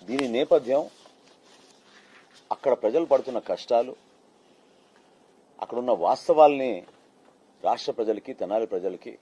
దీని నేపథ్యం అక్కడ ప్రజలు పడుతున్న కష్టాలు, అక్కడున్న వాస్తవాల్ని రాష్ట్ర ప్రజలకి, తెనాలి ప్రజలకి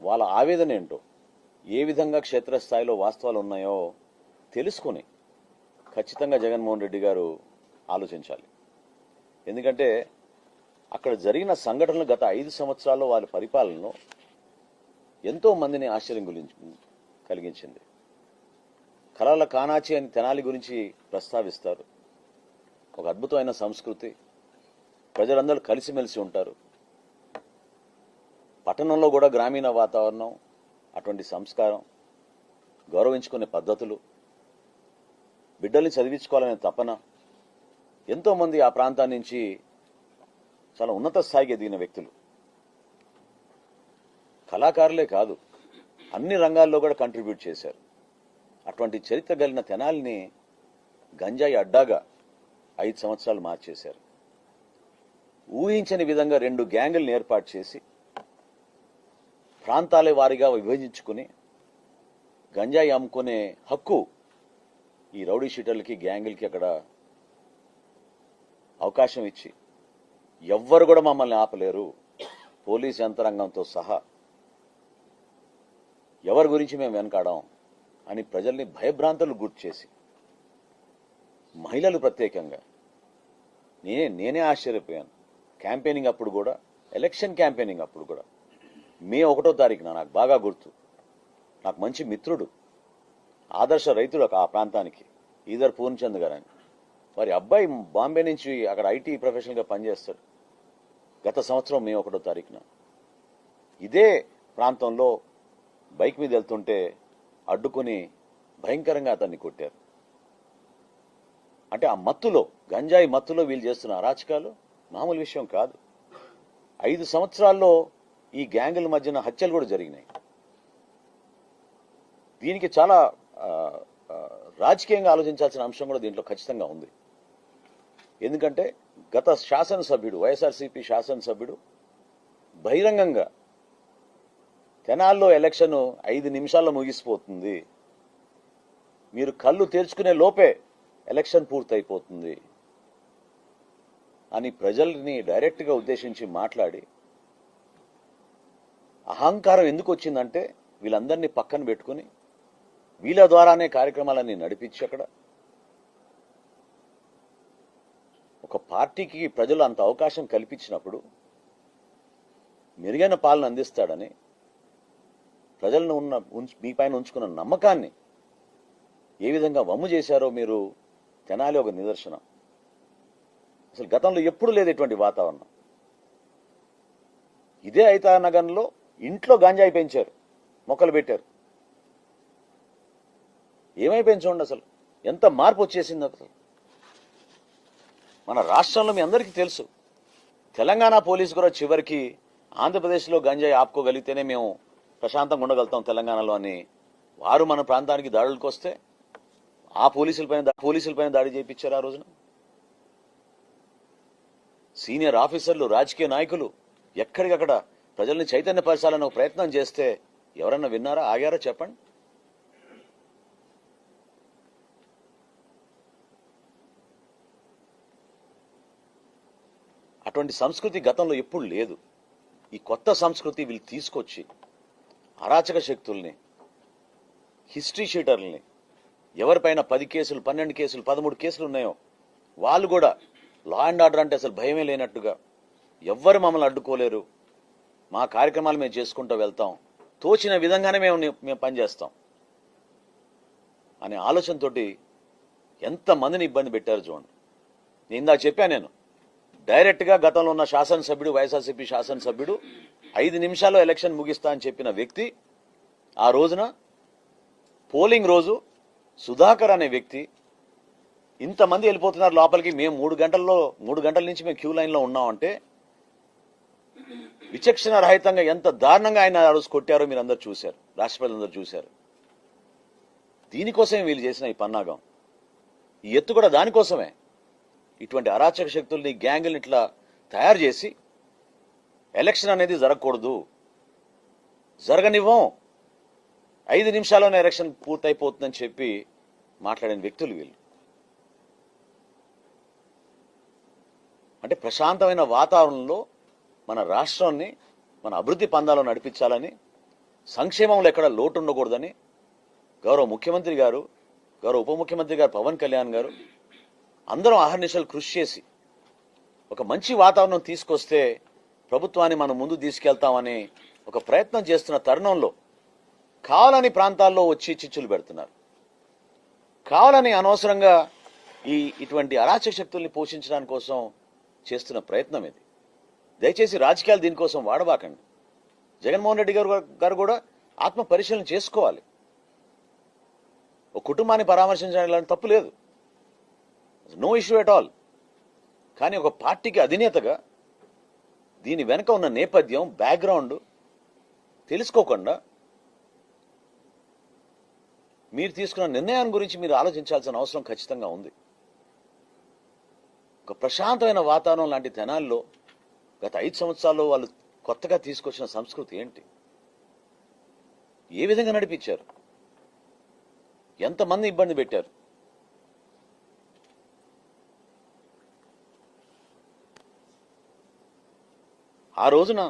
వాళ్ళ ఆవేదన ఏంటో, ఏ విధంగా క్షేత్రస్థాయిలో వాస్తవాలు ఉన్నాయో తెలుసుకుని ఖచ్చితంగా జగన్మోహన్ రెడ్డి గారు ఆలోచించాలి. ఎందుకంటే అక్కడ జరిగిన సంఘటనలు గత 5 సంవత్సరాల్లో వారి పరిపాలనలో ఎంతో మందిని ఆశ్చర్యం కలిగించింది. కళల కానాచి అని తెనాలి గురించి ప్రస్తావిస్తారు. ఒక అద్భుతమైన సంస్కృతి, ప్రజలందరూ కలిసిమెలిసి ఉంటారు. పట్టణంలో కూడా గ్రామీణ వాతావరణం, అటువంటి సంస్కారం, గౌరవించుకునే పద్ధతులు, బిడ్డల్ని చదివించుకోవాలనే తపన, ఎంతోమంది ఆ ప్రాంతాన్ని నుంచి చాలా ఉన్నత స్థాయికి ఎదిగిన వ్యక్తులు, కళాకారులే కాదు అన్ని రంగాల్లో కూడా కంట్రిబ్యూట్ చేశారు. అటువంటి చరిత్ర కలిగిన తెనాలిని గంజాయి అడ్డాగా 5 సంవత్సరాలు మార్చేశారు. ఊహించని విధంగా 2 గ్యాంగులను ఏర్పాటు చేసి ప్రాంతాల వారీగా విభజించుకుని గంజాయి అమ్ముకునే హక్కు ఈ రౌడీ షీటర్లకి, గ్యాంగులకి అక్కడ అవకాశం ఇచ్చి ఎవ్వరు కూడా మమ్మల్ని ఆపలేరు, పోలీస్ యంత్రాంగంతో సహా ఎవరి గురించి మేము వెనకాడాం అని ప్రజల్ని భయభ్రాంతులు గుర్తు చేసి, మహిళలు ప్రత్యేకంగా నేనే ఆశ్చర్యపోయాను. క్యాంపెయినింగ్ అప్పుడు కూడా, ఎలక్షన్ క్యాంపెయినింగ్ అప్పుడు కూడా, మే 1వ తారీఖున నాకు బాగా గుర్తు, నాకు మంచి మిత్రుడు, ఆదర్శ రైతుడు ఆ ప్రాంతానికి, ఈదర్ పూర్ణచంద్ గారు అని, వారి అబ్బాయి బాంబే నుంచి అక్కడ ఐటీ ప్రొఫెషనల్గా పనిచేస్తాడు. గత సంవత్సరం మే 1వ తారీఖున ఇదే ప్రాంతంలో బైక్ మీద వెళ్తుంటే అడ్డుకుని భయంకరంగా అతన్ని కొట్టారు. అంటే ఆ మత్తులో, గంజాయి మత్తులో వీళ్ళు చేస్తున్న అరాచకాలు మామూలు విషయం కాదు. 5 సంవత్సరాల్లో ఈ గ్యాంగుల మధ్యన హత్యలు కూడా జరిగినాయి. దీనికి చాలా రాజకీయంగా ఆలోచించాల్సిన అంశం కూడా దీంట్లో ఖచ్చితంగా ఉంది. ఎందుకంటే గత శాసనసభ్యుడు, వైఎస్ఆర్సీపీ శాసనసభ్యుడు బహిరంగంగా తెనాల్లో ఎలక్షన్ 5 నిమిషాల్లో ముగిసిపోతుంది, మీరు కళ్ళు తెరుచుకునే లోపే ఎలక్షన్ పూర్తయిపోతుంది అని ప్రజల్ని డైరెక్ట్గా ఉద్దేశించి మాట్లాడి, అహంకారం ఎందుకు వచ్చిందంటే వీళ్ళందరినీ పక్కన పెట్టుకుని వీళ్ళ ద్వారానే కార్యక్రమాలన్నీ నడిపించి అక్కడ ఒక పార్టీకి ప్రజలు అంత అవకాశం కల్పించినప్పుడు మెరుగైన పాలన అందిస్తాడని ప్రజలను మీ పైన ఉంచుకున్న నమ్మకాన్ని ఏ విధంగా వమ్ము చేశారో మీరు తెనాలి ఒక నిదర్శనం. అసలు గతంలో ఎప్పుడు లేదు ఇటువంటి వాతావరణం. ఇదే ఐతానగర్లో ఇంట్లో గంజాయి పెంచారు, మొక్కలు పెట్టారు. ఏమైపోయింది చూడండి, అసలు ఎంత మార్పు వచ్చేసింది. అసలు మన రాష్ట్రంలో మీ అందరికీ తెలుసు, తెలంగాణ పోలీసు కూడా చివరికి ఆంధ్రప్రదేశ్లో గంజాయి ఆపుకోగలిగితేనే మేము ప్రశాంతంగా ఉండగలుగుతాం తెలంగాణలో అని వారు మన ప్రాంతానికి దాడులకు వస్తే ఆ పోలీసులపైన దాడి చేయించారు. ఆ రోజున సీనియర్ ఆఫీసర్లు, రాజకీయ నాయకులు ఎక్కడికక్కడ ప్రజల్ని చైతన్యపరచాలని ఒక ప్రయత్నం చేస్తే ఎవరన్నా విన్నారా, ఆగారా చెప్పండి? అటువంటి సంస్కృతి గతంలో ఎప్పుడు లేదు. ఈ కొత్త సంస్కృతి వీళ్ళు తీసుకొచ్చి అరాచక శక్తుల్ని, హిస్టరీ షీటర్లని, ఎవరిపైన 10 కేసులు, 12 కేసులు, 13 కేసులు ఉన్నాయో వాళ్ళు కూడా లా అండ్ ఆర్డర్ అంటే అసలు భయమే లేనట్టుగా, ఎవ్వరు మమ్మల్ని అడ్డుకోలేరు, మా కార్యక్రమాలు మేము చేసుకుంటూ వెళ్తాం, తోచిన విధంగానే మేము పనిచేస్తాం అనే ఆలోచనతోటి ఎంతమందిని ఇబ్బంది పెట్టారు చూడండి. నేను ఇందాక చెప్పాను, నేను డైరెక్ట్గా గతంలో ఉన్న శాసనసభ్యుడు, వైఎస్ఆర్సీపీ శాసనసభ్యుడు 5 నిమిషాల్లో ఎలక్షన్ ముగిస్తా అని చెప్పిన వ్యక్తి ఆ రోజున పోలింగ్ రోజు సుధాకర్ అనే వ్యక్తి, ఇంతమంది వెళ్ళిపోతున్నారు లోపలికి, మేము 3 గంటల నుంచి మేము క్యూ లైన్లో ఉన్నామంటే విచక్షణ రహితంగా ఎంత దారుణంగా ఆయన ఆ రోజు కొట్టారో మీరు అందరు చూశారు, రాష్ట్ర ప్రజలందరూ చూశారు. దీనికోసమే వీళ్ళు చేసిన ఈ పన్నాగం, ఈ ఎత్తు కూడా దానికోసమే. ఇటువంటి అరాచక శక్తుల్ని, గ్యాంగుల్ని ఇట్లా తయారు చేసి ఎలక్షన్ అనేది జరగకూడదు, జరగనివ్వం, 5 నిమిషాల్లోనే ఎలక్షన్ పూర్తయిపోతుందని చెప్పి మాట్లాడిన వ్యక్తులు వీళ్ళు. అంటే ప్రశాంతమైన వాతావరణంలో మన రాష్ట్రాన్ని మన అభివృద్ధి పందాలో నడిపించాలని, సంక్షేమంలో ఎక్కడ లోటు ఉండకూడదని గౌరవ ముఖ్యమంత్రి గారు, గౌరవ ఉప ముఖ్యమంత్రి గారు పవన్ కళ్యాణ్ గారు అందరం అహర్నిశలు కృషి చేసి ఒక మంచి వాతావరణం తీసుకొస్తే ప్రభుత్వాన్ని మనం ముందు తీసుకెళ్తామని ఒక ప్రయత్నం చేస్తున్న తరుణంలో కావాలని ప్రాంతాల్లో వచ్చి చిచ్చులు పెడుతున్నారు. కావాలని అనవసరంగా ఇటువంటి అరాచక శక్తుల్ని పోషించడానికి కోసం చేస్తున్న ప్రయత్నం ఇది. దయచేసి రాజకీయాలు దీనికోసం వాడబాకండి. జగన్మోహన్ రెడ్డి గారు కూడా ఆత్మ పరిశీలన చేసుకోవాలి. ఒక కుటుంబాన్ని పరామర్శించడానికి తప్పు లేదు, నో ఇష్యూ ఎట్ ఆల్. కానీ ఒక పార్టీకి అధినేతగా దీని వెనుక ఉన్న నేపథ్యం, బ్యాక్గ్రౌండ్ తెలుసుకోకుండా మీరు తీసుకున్న నిర్ణయాన్ని గురించి మీరు ఆలోచించాల్సిన అవసరం ఖచ్చితంగా ఉంది. ఒక ప్రశాంతమైన వాతావరణం లాంటి తెనాల్లో గత 5 సంవత్సరాల్లో వాళ్ళు కొత్తగా తీసుకొచ్చిన సంస్కృతి ఏంటి? ఏ విధంగా నడిపించారు? ఎంతమంది ఇబ్బంది పెట్టారు? ఆ రోజున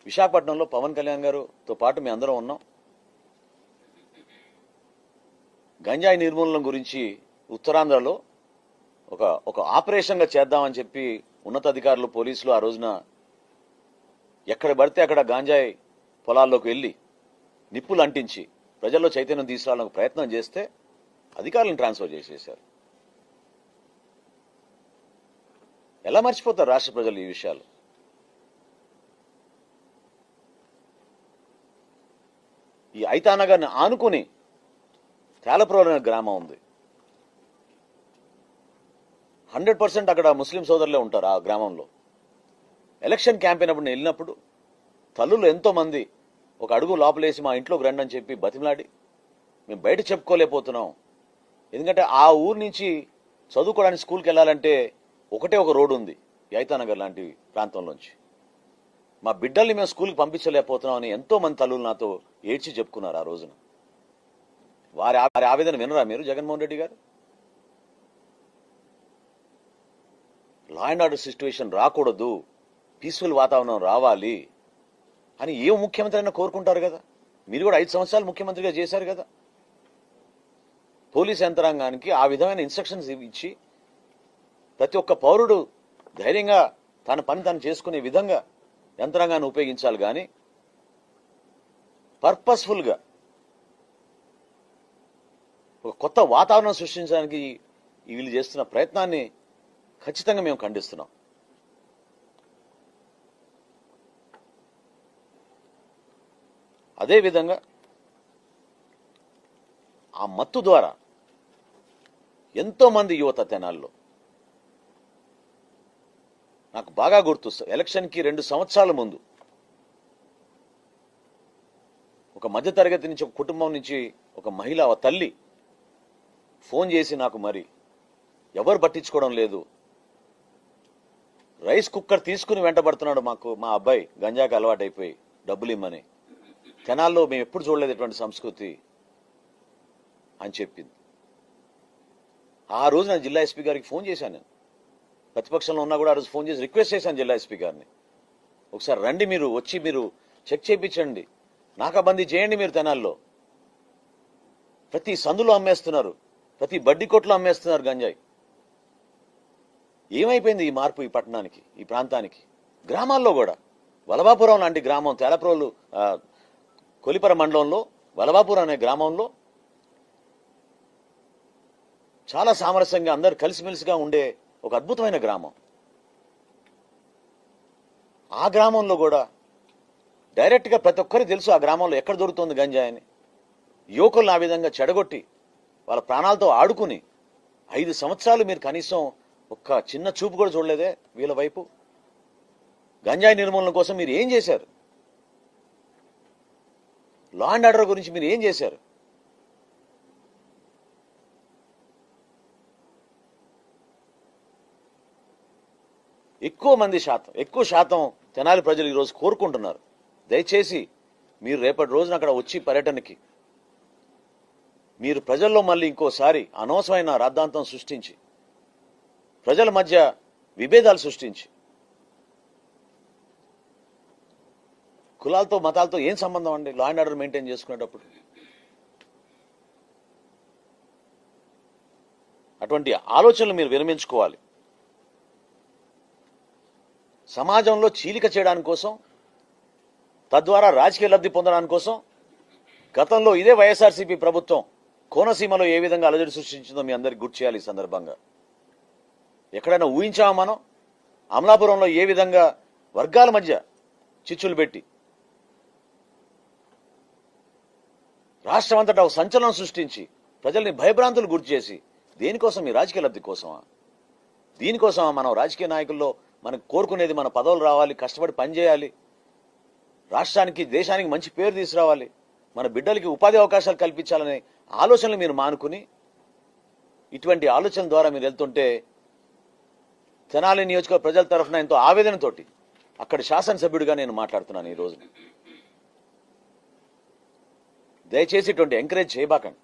విశాఖపట్నంలో పవన్ కళ్యాణ్ గారుతో పాటు మేము అందరం ఉన్నాం. గంజాయి నిర్మూలన గురించి ఉత్తరాంధ్రలో ఒక ఆపరేషన్గా చేద్దామని చెప్పి ఉన్నతాధికారులు, పోలీసులు ఆ రోజున ఎక్కడ పడితే అక్కడ గాంజాయి పొలాల్లోకి వెళ్ళి నిప్పులు అంటించి ప్రజల్లో చైతన్యం తీసుకురావాలని ప్రయత్నం చేస్తే అధికారులను ట్రాన్స్ఫర్ చేసేశారు. ఎలా మర్చిపోతారు రాష్ట్ర ప్రజలు ఈ విషయాలు? ఈ ఐతానగర్ని ఆనుకుని తేలప్రోలు అనే గ్రామం ఉంది. 100% అక్కడ ముస్లిం సోదరులే ఉంటారు ఆ గ్రామంలో. ఎలక్షన్ క్యాంపెయిన్ అప్పుడు నేను వెళ్ళినప్పుడు తల్లులు ఎంతో మంది ఒక అడుగు లోపలేసి మా ఇంట్లోకి రండి అని చెప్పి బతిమలాడి, మేము బయట చెప్పుకోలేకపోతున్నాం. ఎందుకంటే ఆ ఊరు నుంచి చదువుకోవడానికి స్కూల్కి వెళ్ళాలంటే ఒకటే ఒక రోడ్డు ఉంది ఐతానగర్ లాంటి ప్రాంతంలోంచి. మా బిడ్డల్ని మేము స్కూల్కి పంపించలేకపోతున్నాం అని ఎంతో మంది తల్లులు నాతో ఏడ్చి చెప్పుకున్నారు ఆ రోజున. వారి ఆవేదన వినరా మీరు జగన్మోహన్ రెడ్డి గారు? లా అండ్ ఆర్డర్ సిచ్యువేషన్ రాకూడదు, పీస్ఫుల్ వాతావరణం రావాలి అని ఏ ముఖ్యమంత్రి అయినా కోరుకుంటారు కదా. మీరు కూడా 5 సంవత్సరాలు ముఖ్యమంత్రిగా చేశారు కదా. పోలీస్ యంత్రాంగానికి ఆ విధమైన ఇన్స్ట్రక్షన్స్ ఇచ్చి ప్రతి ఒక్క పౌరుడు ధైర్యంగా తన పని తాను చేసుకునే విధంగా యంత్రాంగాన్ని ఉపయోగించాలి. కానీ పర్పస్ఫుల్గా ఒక కొత్త వాతావరణం సృష్టించడానికి వీళ్ళు చేస్తున్న ప్రయత్నాన్ని ఖచ్చితంగా మేము ఖండిస్తున్నాం. అదేవిధంగా ఆ మత్తు ద్వారా ఎంతో మంది యువత తెనాల్లో, నాకు బాగా గుర్తు, ఎలక్షన్కి 2 సంవత్సరాల ముందు ఒక మధ్యతరగతి నుంచి, ఒక కుటుంబం నుంచి ఒక మహిళ, ఒక తల్లి ఫోన్ చేసి నాకు, మరి ఎవరు పట్టించుకోవడం లేదు, రైస్ కుక్కర్ తీసుకుని వెంటబడుతున్నాడు మాకు, మా అబ్బాయి గంజాకి అలవాటైపోయి డబ్బులు ఇమ్మని, తెనాల్లో మేము ఎప్పుడు చూడలేదు ఇటువంటి సంస్కృతి అని చెప్పింది. ఆ రోజు నేను జిల్లా ఎస్పీ గారికి ఫోన్ చేశాను. నేను ప్రతిపక్షంలో ఉన్నా కూడా ఆ రోజు ఫోన్ చేసి రిక్వెస్ట్ చేశాను జిల్లా ఎస్పీ గారిని, ఒకసారి రండి, మీరు వచ్చి మీరు చెక్ చేయించండి, నాకాబందీ చేయండి. మీరు తెనాల్లో ప్రతి సందులో అమ్మేస్తున్నారు, ప్రతి బడ్డీ కొట్లో అమ్మేస్తున్నారు గంజాయి. ఏమైపోయింది ఈ మార్పు ఈ పట్టణానికి, ఈ ప్రాంతానికి? గ్రామాల్లో కూడా వలభాపురం లాంటి గ్రామం, తేలప్రోలు కొలిపర మండలంలో వలభాపురం అనే గ్రామంలో చాలా సామరస్యంగా అందరు కలిసిమెలిసిగా ఉండే ఒక అద్భుతమైన గ్రామం. ఆ గ్రామంలో కూడా డైరెక్ట్గా ప్రతి ఒక్కరికి తెలుసు ఆ గ్రామంలో ఎక్కడ దొరుకుతుంది గంజాయి అని. యువకులను ఆ విధంగా చెడగొట్టి వాళ్ళ ప్రాణాలతో ఆడుకుని 5 సంవత్సరాలు మీరు కనీసం ఒక్క చిన్న చూపు కూడా చూడలేదే వీళ్ళ వైపు. గంజాయి నిర్మూలన కోసం మీరు ఏం చేశారు? లా అండ్ ఆర్డర్ గురించి మీరు ఏం చేశారు? ఎక్కువ శాతం తెనాలి ప్రజలు ఈరోజు కోరుకుంటున్నారు. దయచేసి మీరు రేపటి రోజున అక్కడ వచ్చి పర్యటనకి మీరు ప్రజల్లో మళ్ళీ ఇంకోసారి అనవసరమైన రాద్ధాంతం సృష్టించి ప్రజల మధ్య విభేదాలు సృష్టించి కులాలతో మతాలతో ఏం సంబంధం అండి లా అండ్ ఆర్డర్ మెయింటైన్ చేసుకునేటప్పుడు? అటువంటి ఆలోచనలు మీరు విరమించుకోవాలి. సమాజంలో చీలిక చేయడానికి కోసం, తద్వారా రాజకీయ లబ్ధి పొందడానికి కోసం గతంలో ఇదే వైఎస్ఆర్సీపీ ప్రభుత్వం కోనసీమలో ఏ విధంగా అలజడి సృష్టించిందో మీ అందరికి గుర్తు చేయాలి. ఈ సందర్భంగా ఎక్కడైనా ఊహించామా మనం? అమలాపురంలో ఏ విధంగా వర్గాల మధ్య చిచ్చులు పెట్టి రాష్ట్రం అంతటా ఒక సంచలనం సృష్టించి ప్రజల్ని భయభ్రాంతులు గుర్తు చేసి దేనికోసం? మీ రాజకీయ లబ్ధి కోసమా? దీనికోసమా మనం రాజకీయ నాయకుల్లో మనకు కోరుకునేది? మన పదవులు రావాలి, కష్టపడి పనిచేయాలి, రాష్ట్రానికి దేశానికి మంచి పేరు తీసుకురావాలి, మన బిడ్డలకి ఉపాధి అవకాశాలు కల్పించాలనే ఆలోచనలు మీరు మానుకుని ఇటువంటి ఆలోచన ద్వారా మీరు వెళ్తుంటే తెనాలి నియోజకవర్గ ప్రజల తరఫున ఎంతో ఆవేదనతోటి అక్కడి శాసనసభ్యుడిగా నేను మాట్లాడుతున్నాను ఈ రోజు. దయచేసి ఇటువంటి ఎంకరేజ్ చేయబాకండి.